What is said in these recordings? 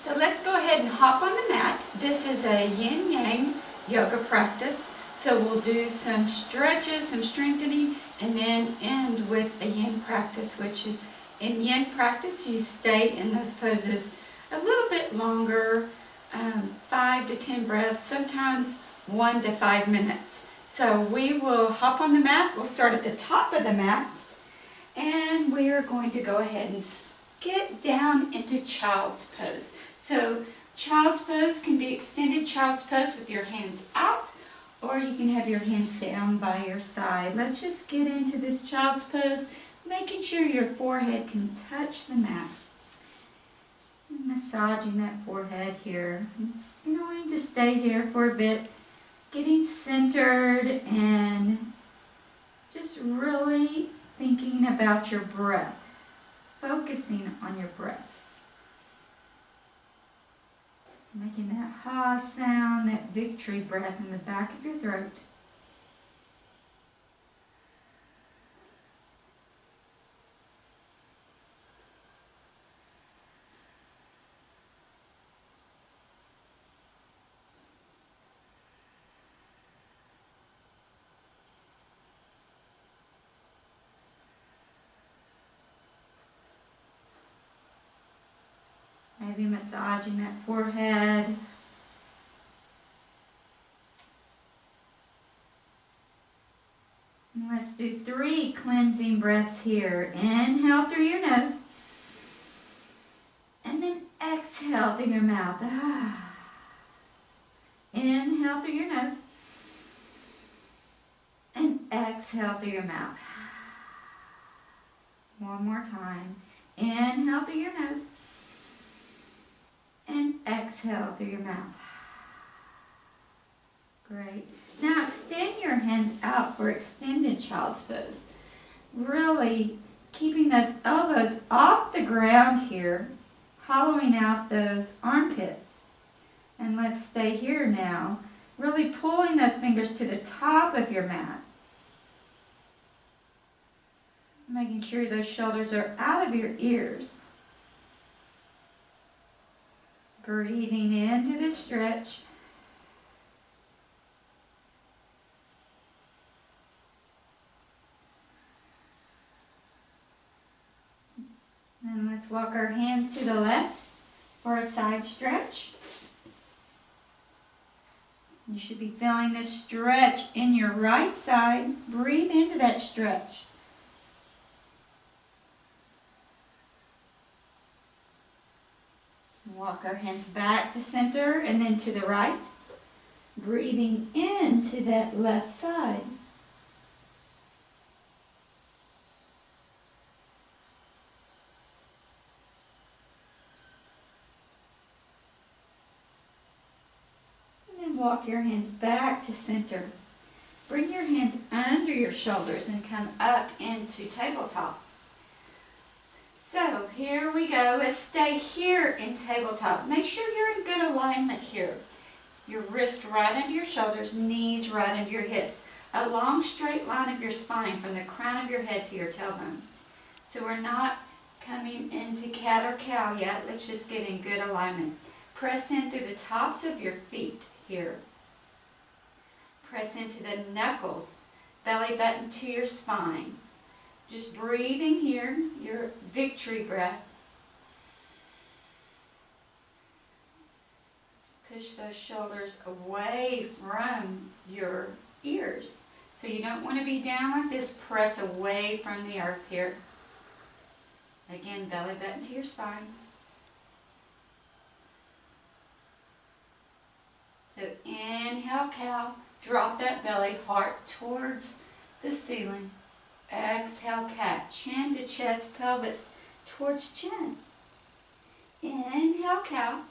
So let's go ahead and hop on the mat. This is a Yin Yang Yoga practice. So we'll do some stretches, some strengthening, and then end with a Yin practice, which is in Yin practice you stay in those poses a little bit longer, 5 to 10 breaths, sometimes 1 to 5 minutes. So we will hop on the mat. We'll start at the top of the mat, and we are going to go ahead and get down into child's pose. So child's pose can be extended child's pose with your hands out, or you can have your hands down by your side. Let's just get into this child's pose, making sure your forehead can touch the mat. Massaging that forehead here. It's going to stay here for a bit, getting centered and just really thinking about your breath, focusing on your breath. Making that ha sound, that victory breath in the back of your throat. Maybe massaging that forehead. And let's do 3 cleansing breaths here. Inhale through your nose. And then exhale through your mouth. Inhale through your nose. And exhale through your mouth. One more time. Inhale through your nose. And exhale through your mouth. Great. Now extend your hands out for extended child's pose. Really keeping those elbows off the ground here, hollowing out those armpits. And let's stay here now, really pulling those fingers to the top of your mat. Making sure those shoulders are out of your ears. Breathing into the stretch. Then let's walk our hands to the left for a side stretch. You should be feeling this stretch in your right side. Breathe into that stretch. Walk our hands back to center and then to the right. Breathing into that left side. And then walk your hands back to center. Bring your hands under your shoulders and come up into tabletop. So here we go. Let's stay here in tabletop. Make sure you're in good alignment here. Your wrist right under your shoulders, knees right under your hips. A long straight line of your spine from the crown of your head to your tailbone. So we're not coming into cat or cow yet. Let's just get in good alignment. Press in through the tops of your feet here. Press into the knuckles, belly button to your spine. Just breathing here, your victory breath. Push those shoulders away from your ears. So you don't want to be down like this. Press away from the earth here. Again, belly button to your spine. So inhale, cow. Drop that belly, heart towards the ceiling. Exhale, cat. Chin to chest, pelvis towards chin. Inhale, cow.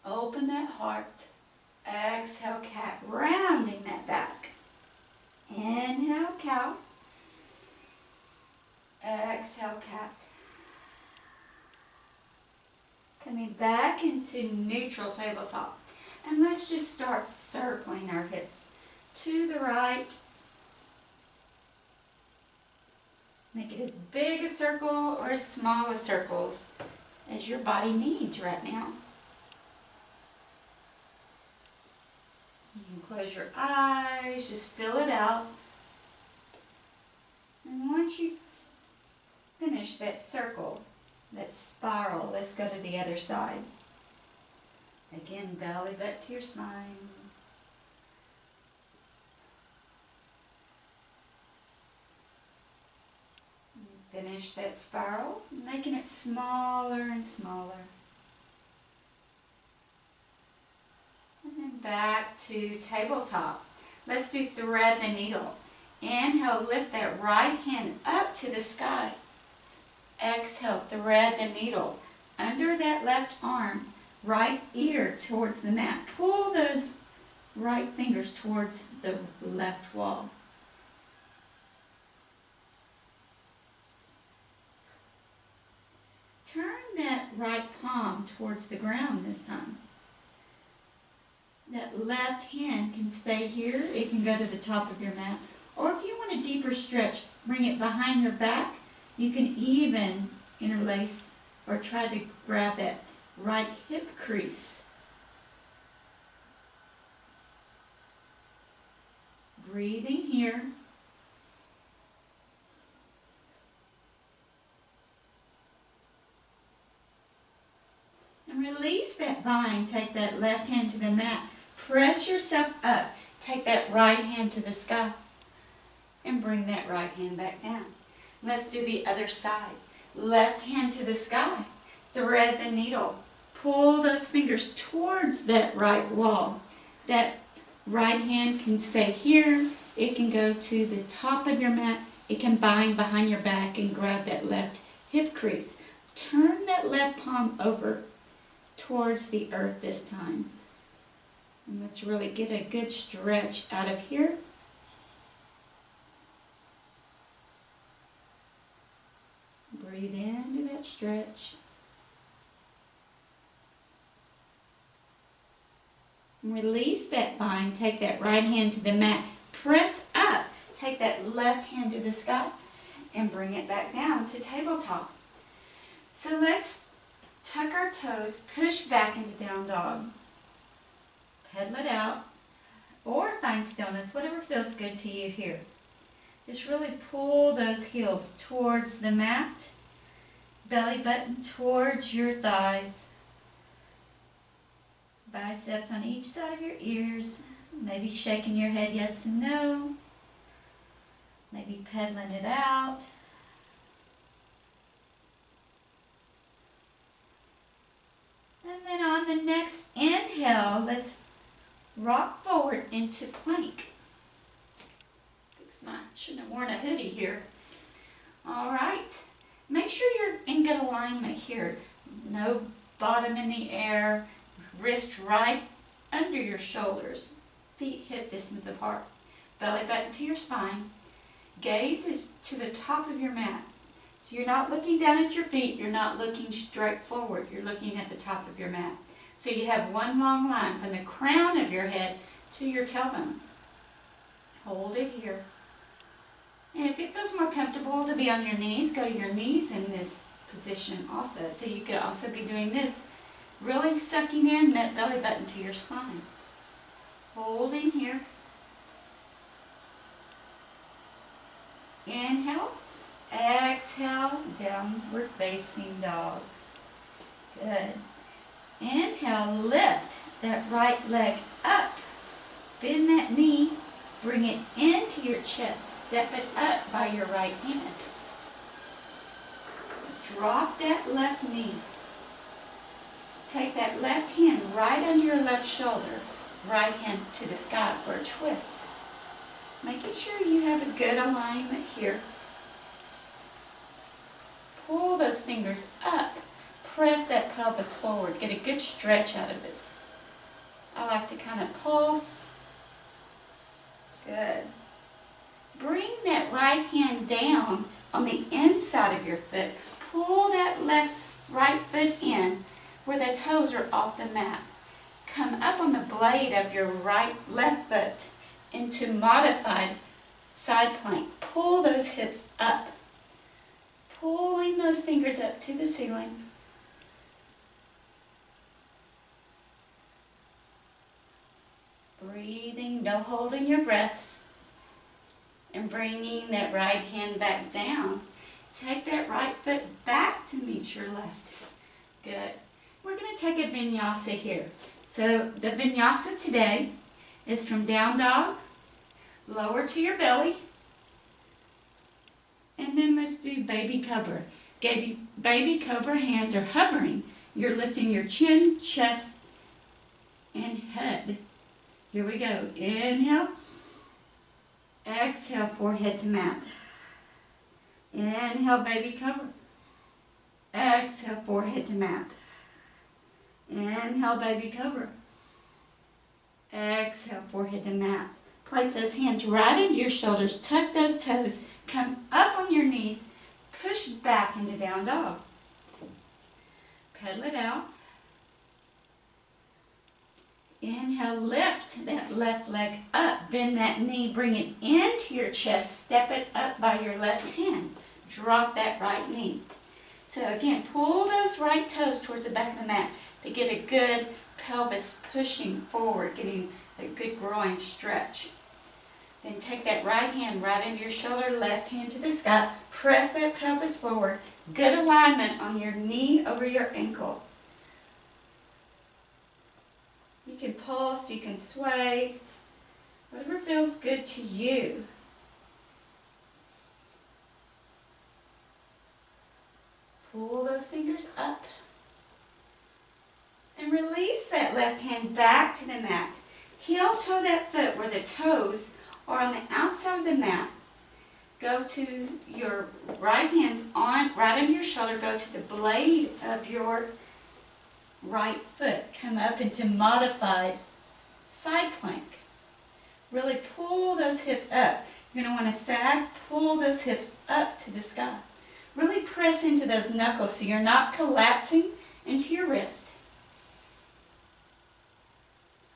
Open that heart. Exhale, cat. Rounding that back. Inhale, cow. Exhale, cat. Coming back into neutral tabletop. And let's just start circling our hips to the right. Make it as big a circle or as small as circles as your body needs right now. You can close your eyes, just fill it out. And once you finish that circle, that spiral, let's go to the other side. Again, belly button to your spine. Finish that spiral, making it smaller and smaller. And then back to tabletop. Let's do thread the needle. Inhale, lift that right hand up to the sky. Exhale, thread the needle under that left arm, right ear towards the mat. Pull those right fingers towards the left wall. Turn that right palm towards the ground this time. That left hand can stay here. It can go to the top of your mat. Or if you want a deeper stretch, bring it behind your back. You can even interlace or try to grab that right hip crease. Breathing here. And release that bind. Take that left hand to the mat. Press yourself up. Take that right hand to the sky. And bring that right hand back down. Let's do the other side. Left hand to the sky. Thread the needle. Pull those fingers towards that right wall. That right hand can stay here. It can go to the top of your mat. It can bind behind your back and grab that left hip crease. Turn that left palm over towards the earth this time. And let's really get a good stretch out of here. Breathe into that stretch. And release that bind. Take that right hand to the mat. Press up. Take that left hand to the sky and bring it back down to tabletop. So let's tuck our toes, push back into down dog. Pedal it out or find stillness, whatever feels good to you here. Just really pull those heels towards the mat, belly button towards your thighs, biceps on each side of your ears, maybe shaking your head yes and no, maybe pedaling it out. And then on the next inhale, let's rock forward into plank. Shouldn't have worn a hoodie here. All right. Make sure you're in good alignment here. No bottom in the air. Wrist right under your shoulders. Feet hip distance apart. Belly button to your spine. Gaze is to the top of your mat. So you're not looking down at your feet. You're not looking straight forward. You're looking at the top of your mat. So you have one long line from the crown of your head to your tailbone. Hold it here. And if it feels more comfortable to be on your knees, go to your knees in this position also. So you could also be doing this, really sucking in that belly button to your spine. Holding here. Inhale. Exhale, downward facing dog. Good. Inhale, lift that right leg up. Bend that knee. Bring it into your chest. Step it up by your right hand. So drop that left knee. Take that left hand right under your left shoulder. Right hand to the sky for a twist. Making sure you have a good alignment here. Pull those fingers up. Press that pelvis forward. Get a good stretch out of this. I like to kind of pulse. Good. Bring that right hand down on the inside of your foot. Pull that right foot in where the toes are off the mat. Come up on the blade of your left foot into modified side plank. Pull those hips up. Pulling those fingers up to the ceiling. No holding your breaths. And bringing that right hand back down. Take that right foot back to meet your left. Good. We're going to take a vinyasa here. So the vinyasa today is from down dog, lower to your belly, and then let's do baby cobra. Baby cobra hands are hovering. You're lifting your chin, chest, and head. Here we go. Inhale. Exhale, forehead to mat. Inhale, baby cobra. Exhale, forehead to mat. Inhale, baby cobra. Exhale, forehead to mat. Place those hands right into your shoulders. Tuck those toes. Come up on your knees. Push back into down dog. Pedal it out. Inhale, lift that left leg up. Bend that knee. Bring it into your chest. Step it up by your left hand. Drop that right knee. So again, pull those right toes towards the back of the mat to get a good pelvis pushing forward, getting a good groin stretch. Then take that right hand right into your shoulder, left hand to the sky. Press that pelvis forward. Good alignment on your knee over your ankle. You can pulse, you can sway, whatever feels good to you. Pull those fingers up. And release that left hand back to the mat. Heel toe that foot where the toes are on the outside of the mat. Go to your right hands on, right under your shoulder. Go to the blade of your right foot. Come up into modified side plank. Really pull those hips up. You're going to want to sag, pull those hips up to the sky. Really press into those knuckles so you're not collapsing into your wrist.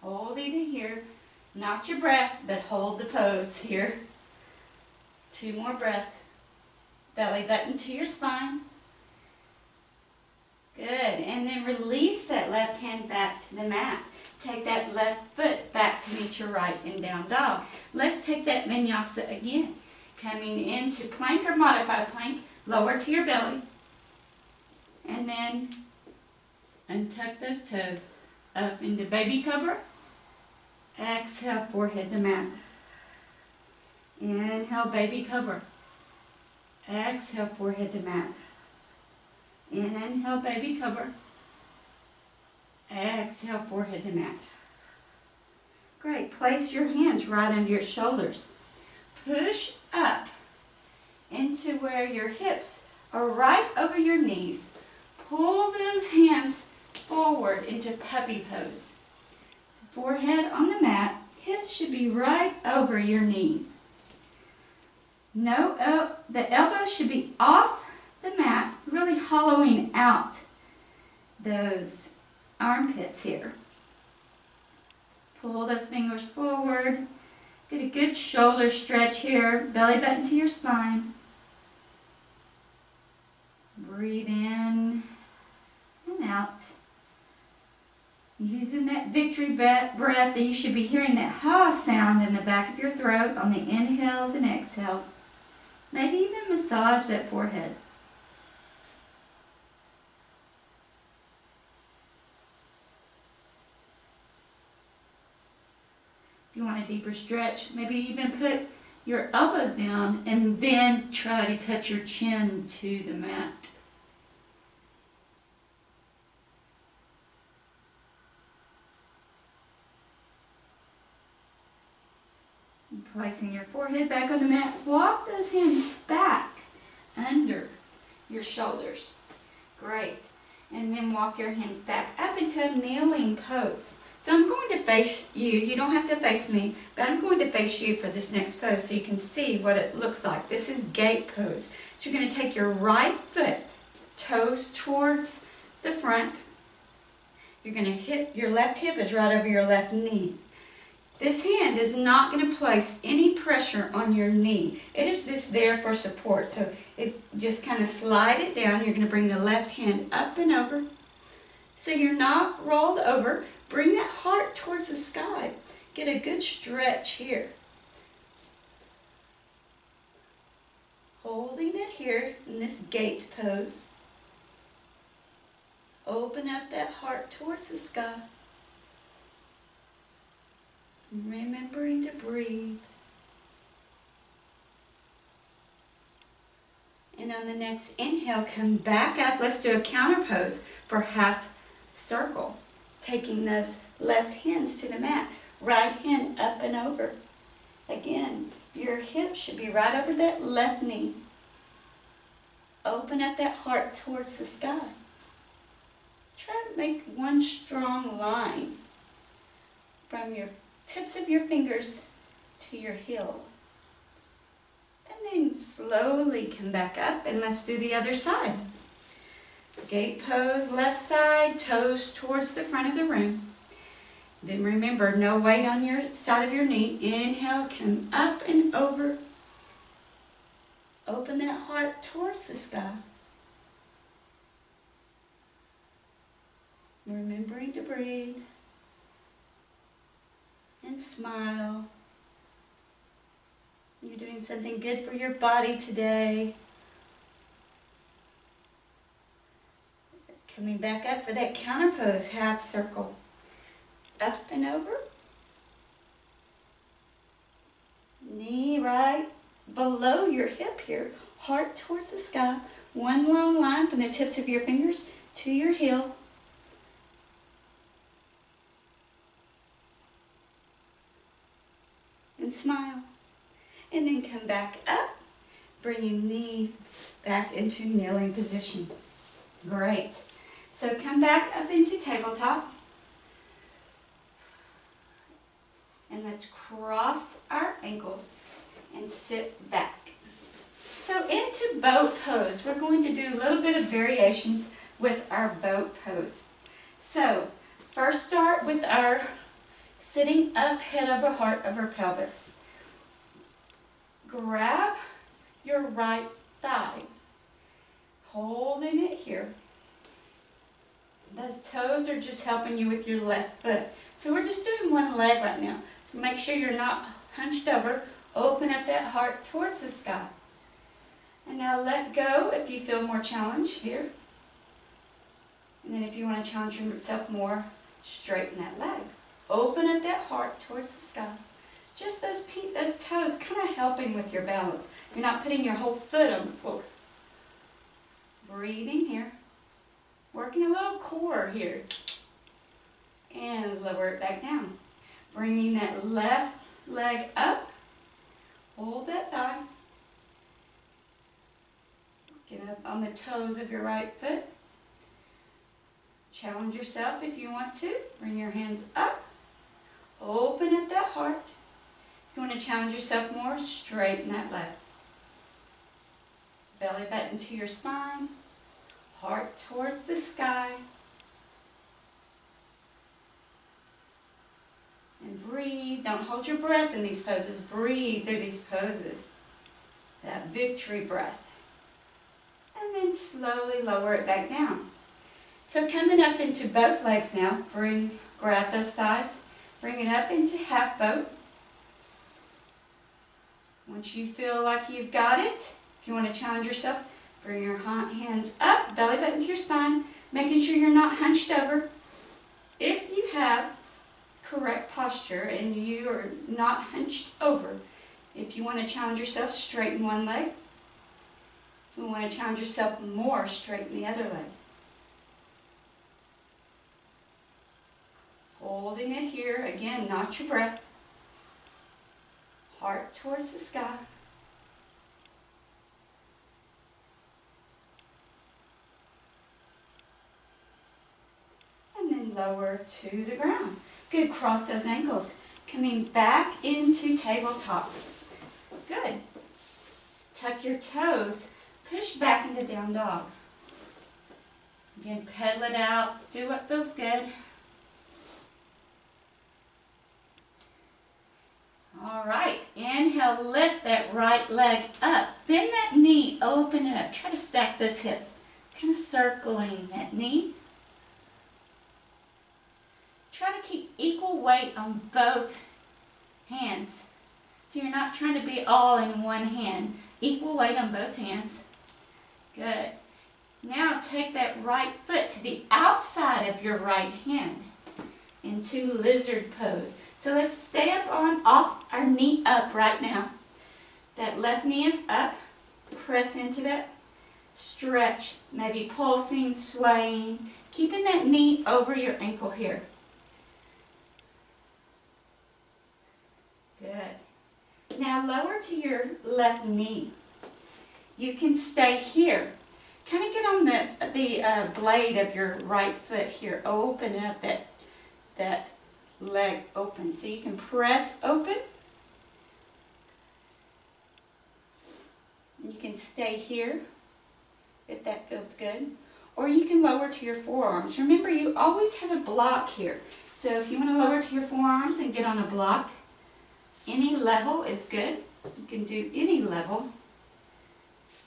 Hold even here. Not your breath, but hold the pose here. 2 more breaths. Belly button to your spine. Good. And then release that left hand back to the mat. Take that left foot back to meet your right in down dog. Let's take that vinyasa again. Coming into plank or modified plank, lower to your belly. And then untuck those toes up into baby cobra. Exhale, forehead to mat. Inhale, baby cobra. Exhale, forehead to mat. Inhale, baby cobra. Exhale, forehead to mat. Great. Place your hands right under your shoulders. Push up into where your hips are right over your knees. Pull those hands forward into puppy pose. Forehead on the mat. Hips should be right over your knees. The elbows should be off the mat, really hollowing out those armpits here. Pull those fingers forward. Get a good shoulder stretch here. Belly button to your spine. Breathe in and out. Using that victory breath that you should be hearing that ha sound in the back of your throat on the inhales and exhales. Maybe even massage that forehead. If you want a deeper stretch, maybe even put your elbows down and then try to touch your chin to the mat. Placing your forehead back on the mat, walk those hands back under your shoulders. Great. And then walk your hands back up into a kneeling pose. So I'm going to face you. You don't have to face me, but I'm going to face you for this next pose so you can see what it looks like. This is gate pose. So you're going to take your right foot, toes towards the front. You're going to hip, your left hip is right over your left knee. This hand is not going to place any pressure on your knee. It is just there for support. So just kind of slide it down. You're going to bring the left hand up and over. So you're not rolled over. Bring that heart towards the sky. get a good stretch here. Holding it here in this gate pose. Open up that heart towards the sky. Remembering to breathe. And on the next inhale, come back up. Let's do a counter pose for half circle. Taking those left hands to the mat. Right hand up and over. Again, your hip should be right over that left knee. Open up that heart towards the sky. Try to make one strong line from your tips of your fingers to your heel. And then slowly come back up and let's do the other side. Gate pose, left side, toes towards the front of the room. Then remember, no weight on your side of your knee. Inhale, come up and over. Open that heart towards the sky. Remembering to breathe. And smile. You're doing something good for your body today. Coming back up for that counter pose, half circle. Up and over. Knee right below your hip here. Heart towards the sky. One long line from the tips of your fingers to your heel. And smile. And then come back up, bringing knees back into kneeling position. Great. So come back up into tabletop. And let's cross our ankles and sit back. So into boat pose, we're going to do a little bit of variations with our boat pose. So first start with our sitting up, head over heart over pelvis. Grab your right thigh, holding it here. Those toes are just helping you with your left foot. So we're just doing one leg right now. So make sure you're not hunched over. Open up that heart towards the sky. And now let go if you feel more challenged here. And then if you want to challenge yourself more, straighten that leg. Open up that heart towards the sky. Just those toes kind of helping with your balance. You're not putting your whole foot on the floor. Breathing here. Working a little core here. And lower it back down. Bringing that left leg up. Hold that thigh. Get up on the toes of your right foot. Challenge yourself if you want to. Bring your hands up. Open up that heart. If you want to challenge yourself more, straighten that leg. Belly button to your spine. Heart towards the sky. And breathe. Don't hold your breath in these poses. Breathe through these poses. That victory breath. And then slowly lower it back down. So coming up into both legs now. Grab those thighs. Bring it up into half boat. Once you feel like you've got it, if you want to challenge yourself, bring your hands up, belly button to your spine, making sure you're not hunched over. If you have correct posture and you are not hunched over, if you want to challenge yourself, straighten one leg. If you want to challenge yourself more, straighten the other leg. Holding it here, again, not your breath. Heart towards the sky. And then lower to the ground. Good, cross those ankles. Coming back into tabletop. Good. Tuck your toes. Push back into down dog. Again, pedal it out. Do what feels good. All right, inhale, lift that right leg up. Bend that knee, open it up. Try to stack those hips. Kind of circling that knee. Try to keep equal weight on both hands. So you're not trying to be all in one hand. Equal weight on both hands. Good. Now take that right foot to the outside of your right hand into lizard pose. So let's stay up on off our knee up right now. That left knee is up. Press into that stretch, maybe pulsing, swaying, keeping that knee over your ankle here. Good. Now lower to your left knee. You can stay here. Kind of get on the blade of your right foot here. Open up that leg open. So you can press open. You can stay here if that feels good. Or you can lower to your forearms. Remember, you always have a block here. So if you want to lower to your forearms and get on a block, any level is good. You can do any level.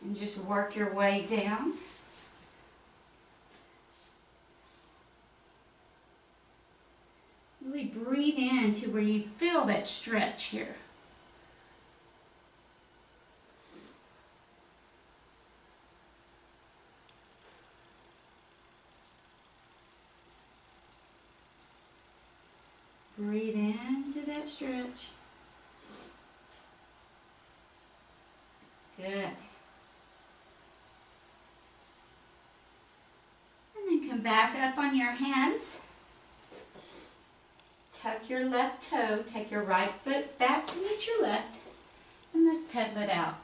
And just work your way down. Really breathe in to where you feel that stretch here. Breathe into that stretch. Good. Come back up on your hands. Tuck your left toe. Take your right foot back to meet your left. And let's pedal it out.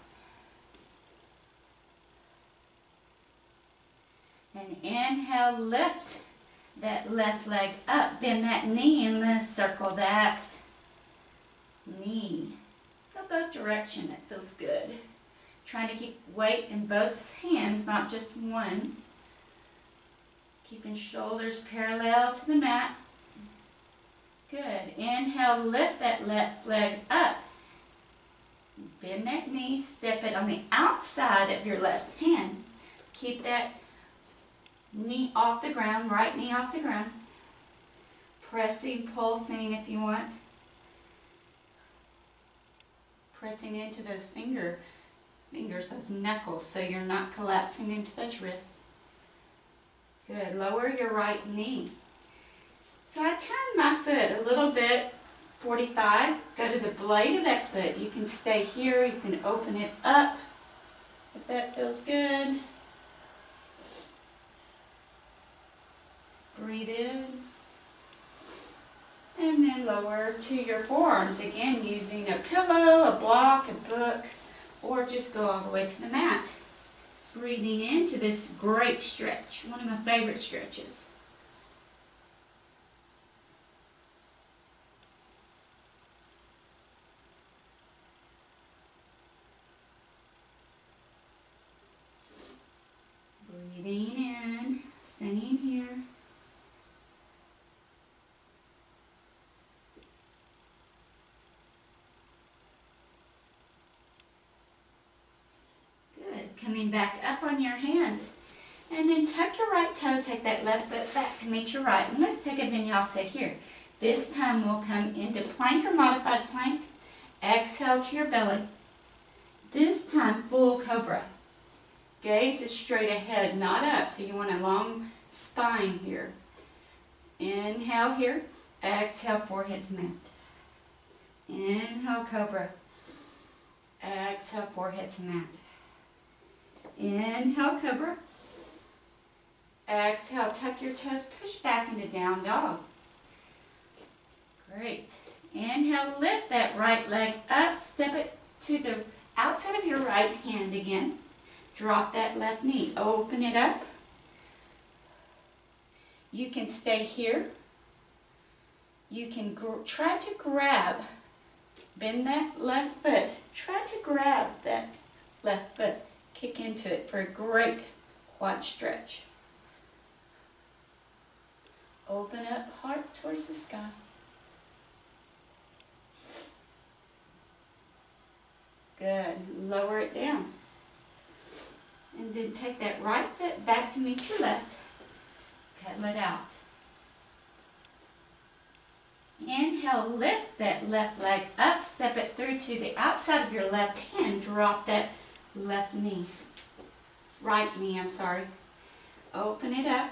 And inhale, lift that left leg up. Bend that knee and let's circle that knee. Go both directions. That feels good. Trying to keep weight in both hands, not just one. Keeping shoulders parallel to the mat. Good. Inhale, lift that left leg up. Bend that knee, step it on the outside of your left hand. Keep that knee off the ground, right knee off the ground. Pressing, pulsing if you want. Pressing into those fingers, those knuckles, so you're not collapsing into those wrists. Good. Lower your right knee. So I turn my foot a little bit, 45. Go to the blade of that foot. You can stay here. You can open it up if that feels good. Breathe in. And then lower to your forearms. Again, using a pillow, a block, a book, or just go all the way to the mat. Breathing into this great stretch, one of my favorite stretches. Breathing in, staying here. Coming back up on your hands. And then tuck your right toe, take that left foot back to meet your right. And let's take a vinyasa here. This time we'll come into plank or modified plank. Exhale to your belly. This time full cobra. Gaze is straight ahead, not up. So you want a long spine here. Inhale here. Exhale, forehead to mat. Inhale, cobra. Exhale, forehead to mat. Inhale, cobra. Exhale, tuck your toes, push back into down dog. Great. Inhale, lift that right leg up, step it to the outside of your right hand again. Drop that left knee, open it up. You can stay here. You can try to grab, bend that left foot. Try to grab that left foot. Kick into it for a great quad stretch. Open up, heart towards the sky. Good. Lower it down. And then take that right foot back to meet your left. Pedal it out. Inhale. inhale, lift that left leg up, step it through to the outside of your left hand, drop that left knee, right knee, I'm sorry. Open it up,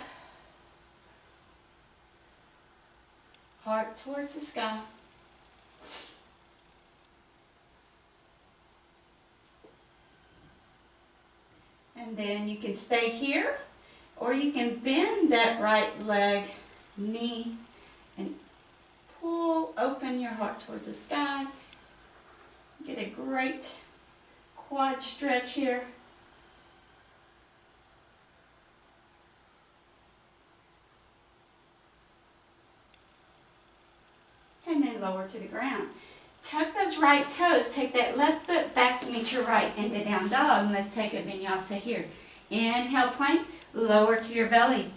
heart towards the sky. And then you can stay here, or you can bend that right leg, knee, and pull open your heart towards the sky. Get a great quad stretch here. And then lower to the ground. Tuck those right toes. Take that left foot back to meet your right into down dog. And let's take a vinyasa here. Inhale, plank. Lower to your belly.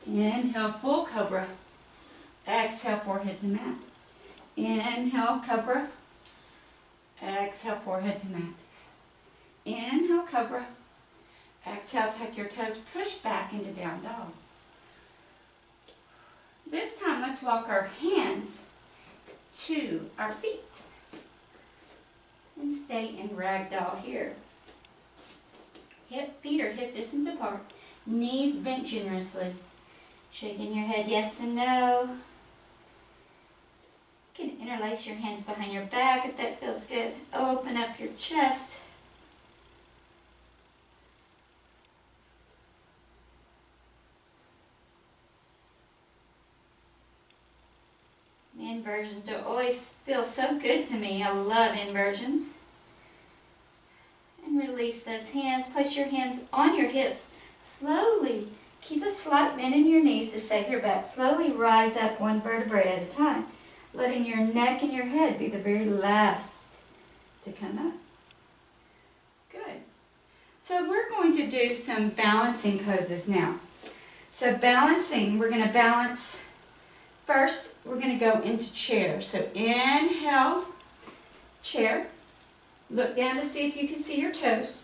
Inhale, full cobra. Exhale, forehead to mat. Inhale, cobra. Exhale, forehead to mat. Inhale, cobra. Exhale, tuck your toes. Push back into down dog. This time, let's walk our hands to our feet and stay in ragdoll here. Feet are hip distance apart, knees bent generously. Shaking your head yes and no. You can interlace your hands behind your back if that feels good. Open up your chest. Inversions always feel so good to me. I love inversions. And release those hands. Place your hands on your hips. Slowly, keep a slight bend in your knees to save your back. Slowly rise up one vertebrae at a time, letting your neck and your head be the very last to come up. Good. So we're going to do some balancing poses now. So balancing, we're going to balance. First, we're going to go into chair. So inhale, chair. Look down to see if you can see your toes.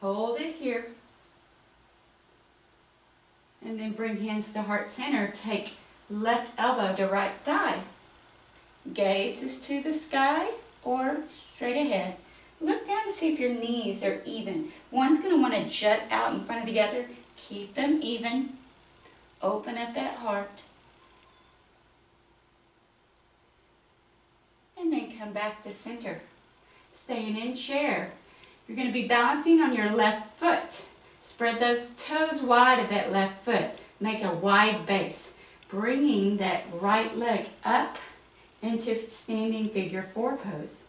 Hold it here. And then bring hands to heart center. Take left elbow to right thigh. Gaze is to the sky or straight ahead. Look down to see if your knees are even. One's going to want to jut out in front of the other. Keep them even. Open up that heart. And then come back to center. Staying in chair. You're going to be balancing on your left foot. Spread those toes wide of that left foot. Make a wide base. Bringing that right leg up into standing figure 4 pose.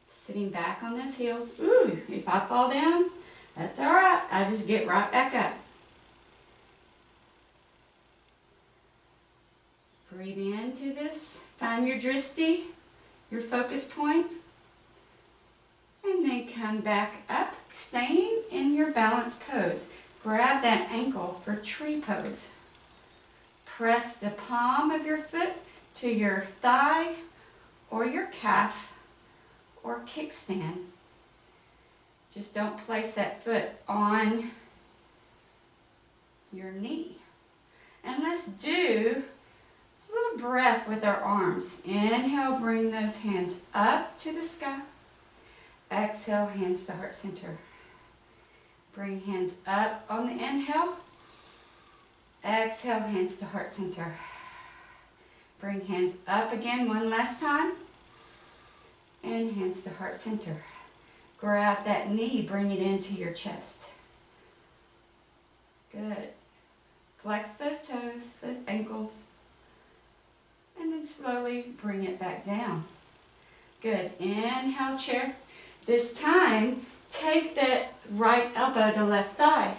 Sitting back on those heels. Ooh, if I fall down, that's all right. I just get right back up. Breathe into this. Find your drishti, your focus point. And then come back up, staying in your balance pose. Grab that ankle for tree pose. Press the palm of your foot to your thigh or your calf or kickstand. Just don't place that foot on your knee. And let's do a little breath with our arms. Inhale, bring those hands up to the sky. Exhale, hands to heart center. Bring hands up on the inhale. Exhale, hands to heart center. Bring hands up again one last time. And hands to heart center. Grab that knee, bring it into your chest. Good. Flex those toes, those ankles. And then slowly bring it back down. Good. Inhale, chair. This time, take that right elbow to left thigh.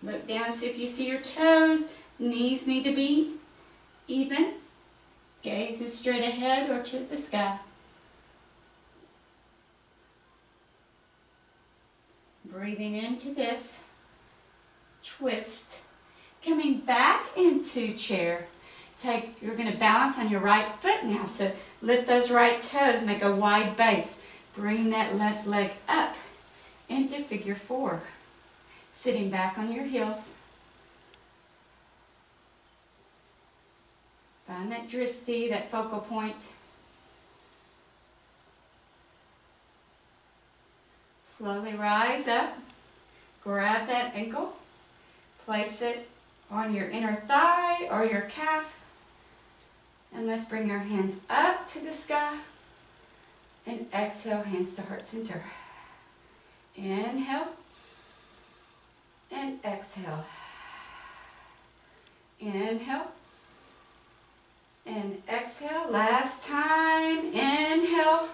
Look down, see if you see your toes. Knees need to be even. Gaze is straight ahead or to the sky. Breathing into this. Twist. Coming back into chair. You're going to balance on your right foot now. So lift those right toes, make a wide base. Bring that left leg up into figure 4. Sitting back on your heels. Find that drishti, that focal point. Slowly rise up. Grab that ankle. Place it on your inner thigh or your calf. And let's bring our hands up to the sky. And exhale, hands to heart center. Inhale. And exhale. Inhale. And exhale. Last time. Inhale.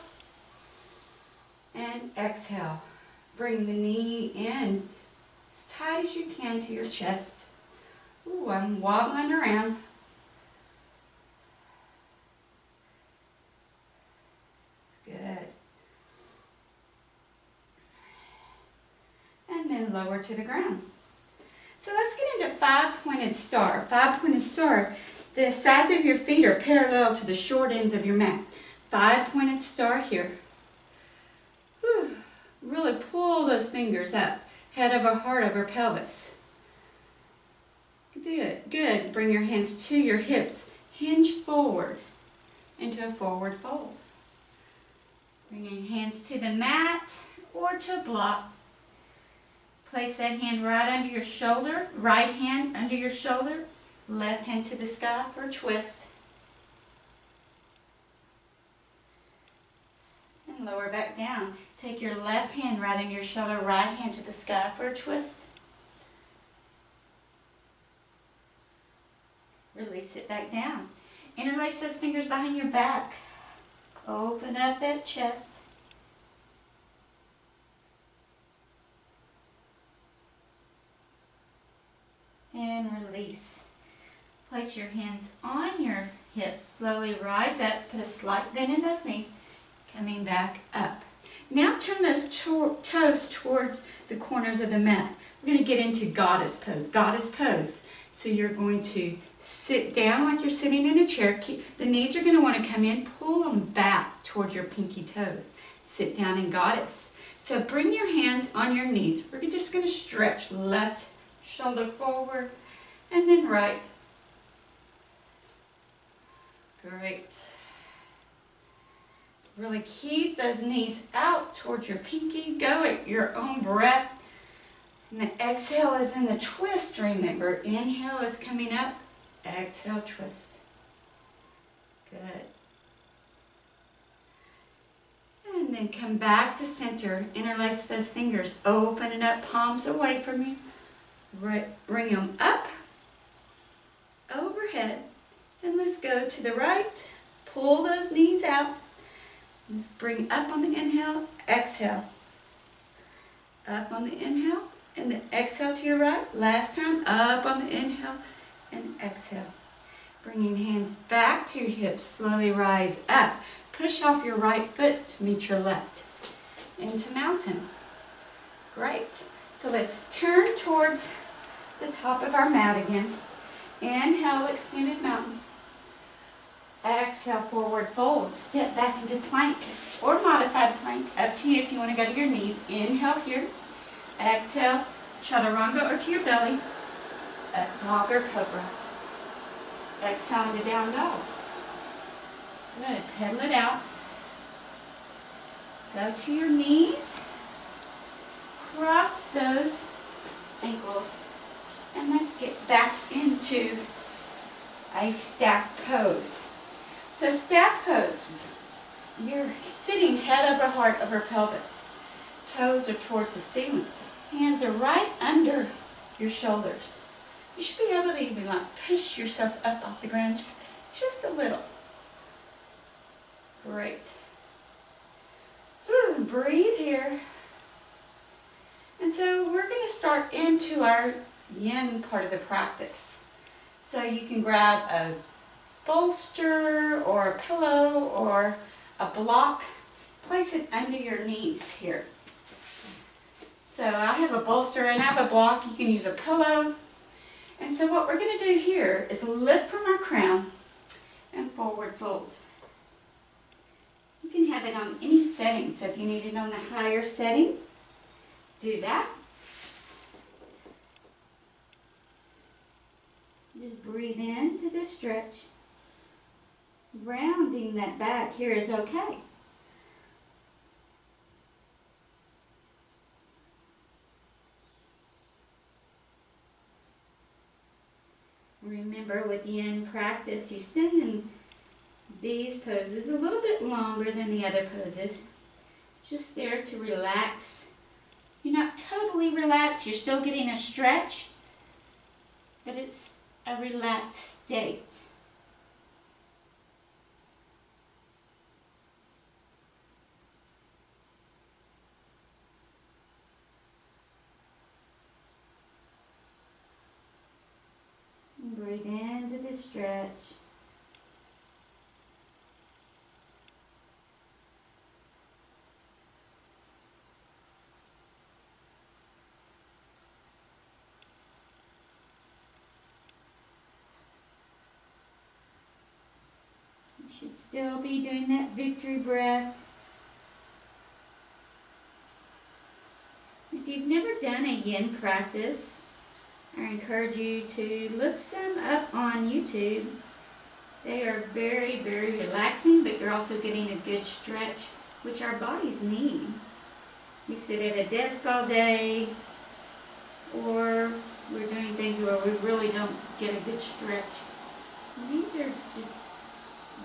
And exhale. Bring the knee in as tight as you can to your chest. Ooh, I'm wobbling around. Good. And then lower to the ground. So let's get into five-pointed star. Five-pointed star, the sides of your feet are parallel to the short ends of your mat. Five-pointed star here. Whew. Really pull those fingers up, head over heart over pelvis. Good, good. Bring your hands to your hips. Hinge forward into a forward fold. Bring your hands to the mat or to a block. Place that hand right under your shoulder, right hand under your shoulder, left hand to the sky for a twist. And lower back down. Take your left hand right under your shoulder, right hand to the sky for a twist. Release it back down. Interlace those fingers behind your back. Open up that chest. And release. Place your hands on your hips. Slowly rise up. Put a slight bend in those knees. Coming back up. Now turn those toes towards the corners of the mat. We're going to get into goddess pose. Goddess pose. So you're going to sit down like you're sitting in a chair. The knees are going to want to come in. Pull them back toward your pinky toes. Sit down in goddess. So bring your hands on your knees. We're just going to stretch left shoulder forward and then right. Great. Really keep those knees out towards your pinky. Go at your own breath. And the exhale is in the twist, remember. Inhale is coming up. Exhale, twist. Good. And then come back to center. Interlace those fingers. Open it up, palms away from you. Bring them up, overhead. And let's go to the right. Pull those knees out. Let's bring up on the inhale, exhale. Up on the inhale, and then exhale to your right. Last time, up on the inhale, and exhale. Bringing hands back to your hips, slowly rise up. Push off your right foot to meet your left. Into mountain. Great. So let's turn towards the top of our mat again. Inhale, extended mountain. Exhale, forward fold. Step back into plank or modified plank. Up to you if you want to go to your knees. Inhale here. Exhale, chaturanga or to your belly. Up dog or cobra. Exhale into down dog. Good. Pedal it out. Go to your knees. Cross those ankles. And let's get back into a staff pose. So staff pose, you're sitting head over heart over pelvis. Toes are towards the ceiling. Hands are right under your shoulders. You should be able to even like push yourself up off the ground just a little. Great. Whew, breathe here. And so we're going to start into our yin part of the practice. So you can grab a bolster or a pillow or a block. Place it under your knees here. So I have a bolster and I have a block. You can use a pillow. And so what we're going to do here is lift from our crown and forward fold. You can have it on any setting. So if you need it on the higher setting, do that. Just breathe into this stretch. Rounding that back here is okay. Remember, with yin practice, you stay in these poses a little bit longer than the other poses. Just there to relax. You're not totally relaxed, you're still getting a stretch, but it's a relaxed state. And breathe into the stretch. You should still be doing that victory breath. If you've never done a yin practice, I encourage you to look some up on YouTube. They are very, very relaxing, but you're also getting a good stretch, which our bodies need. We sit at a desk all day, or we're doing things where we really don't get a good stretch. And these are just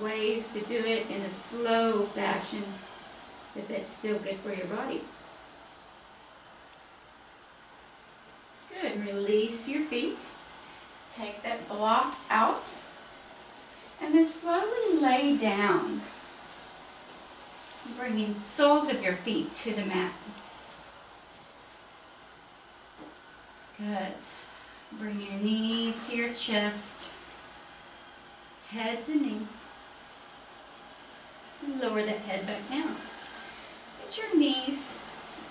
ways to do it in a slow fashion, but that's still good for your body. Good. Release your feet. Take that block out. And then slowly lay down. Bringing soles of your feet to the mat. Good. Bring your knees to your chest. Head to knee. And lower that head back down. Get your knees,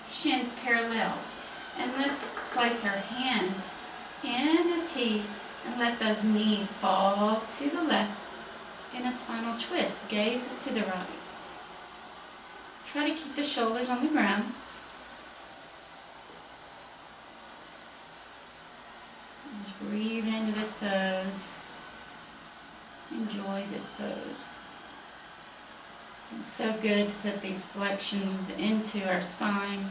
shins parallel. And let's place our hands in a T and let those knees fall to the left in a spinal twist. Gaze is to the right. Try to keep the shoulders on the ground. Just breathe into this pose. Enjoy this pose. It's so good to put these flexions into our spine.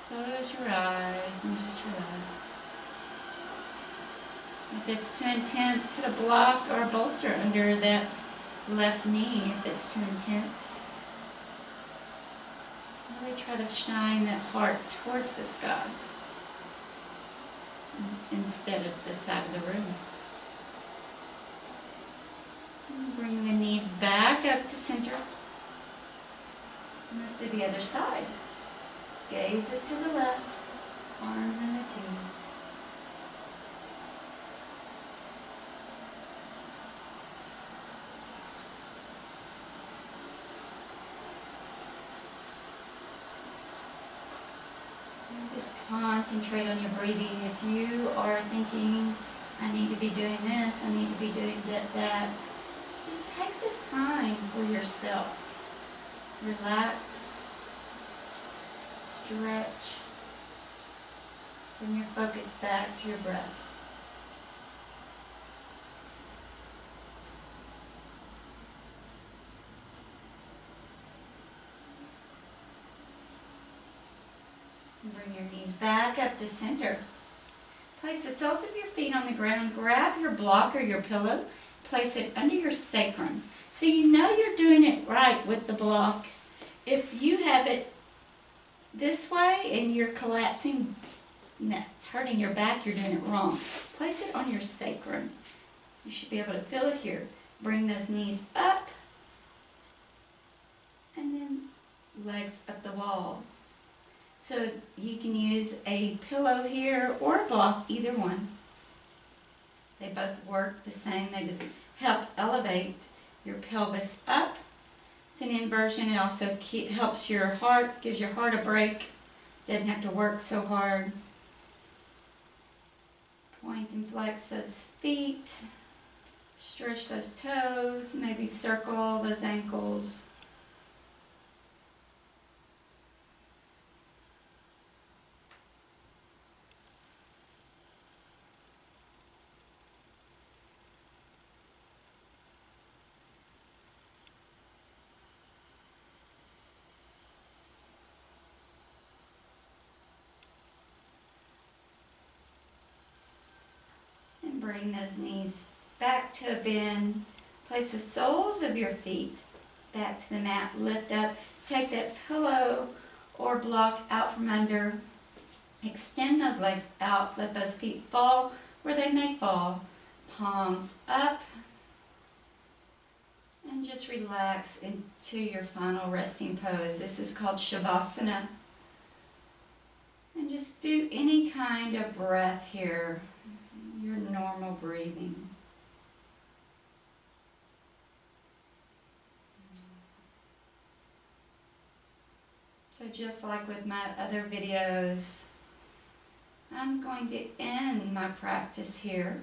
Close your eyes and just relax. If it's too intense, put a block or a bolster under that left knee if it's too intense. Really try to shine that heart towards the sky instead of the side of the room. And bring the knees back up to center. And let's do the other side. Gaze is to the left, arms in the T. And just concentrate on your breathing. If you are thinking, I need to be doing this, I need to be doing that, just take this time for yourself. Relax. Stretch. Bring your focus back to your breath. And bring your knees back up to center. Place the soles of your feet on the ground. Grab your block or your pillow. Place it under your sacrum. So you know you're doing it right with the block. If you have it this way and you're collapsing, it's hurting your back, you're doing it wrong. Place it on your sacrum. You should be able to feel it here. Bring those knees up and then legs up the wall. So you can use a pillow here or a block, either one. They both work the same. They just help elevate your pelvis up. It's an inversion. It also helps your heart, gives your heart a break. Doesn't have to work so hard. Point and flex those feet. Stretch those toes. Maybe circle those ankles. bring those knees back to a bend. Place the soles of your feet back to the mat. Lift up. Take that pillow or block out from under. Extend those legs out. Let those feet fall where they may fall. Palms up. And just relax into your final resting pose. This is called Shavasana. And just do any kind of breath here. Your normal breathing. So just like with my other videos, I'm going to end my practice here.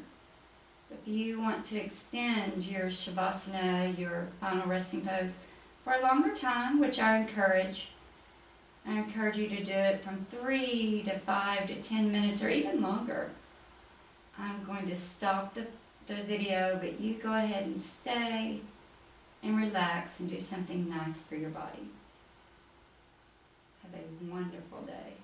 If you want to extend your Shavasana, your final resting pose, for a longer time, which I encourage you to do it from 3 to 5 to 10 minutes or even longer. I'm going to stop the video, but you go ahead and stay and relax and do something nice for your body. Have a wonderful day.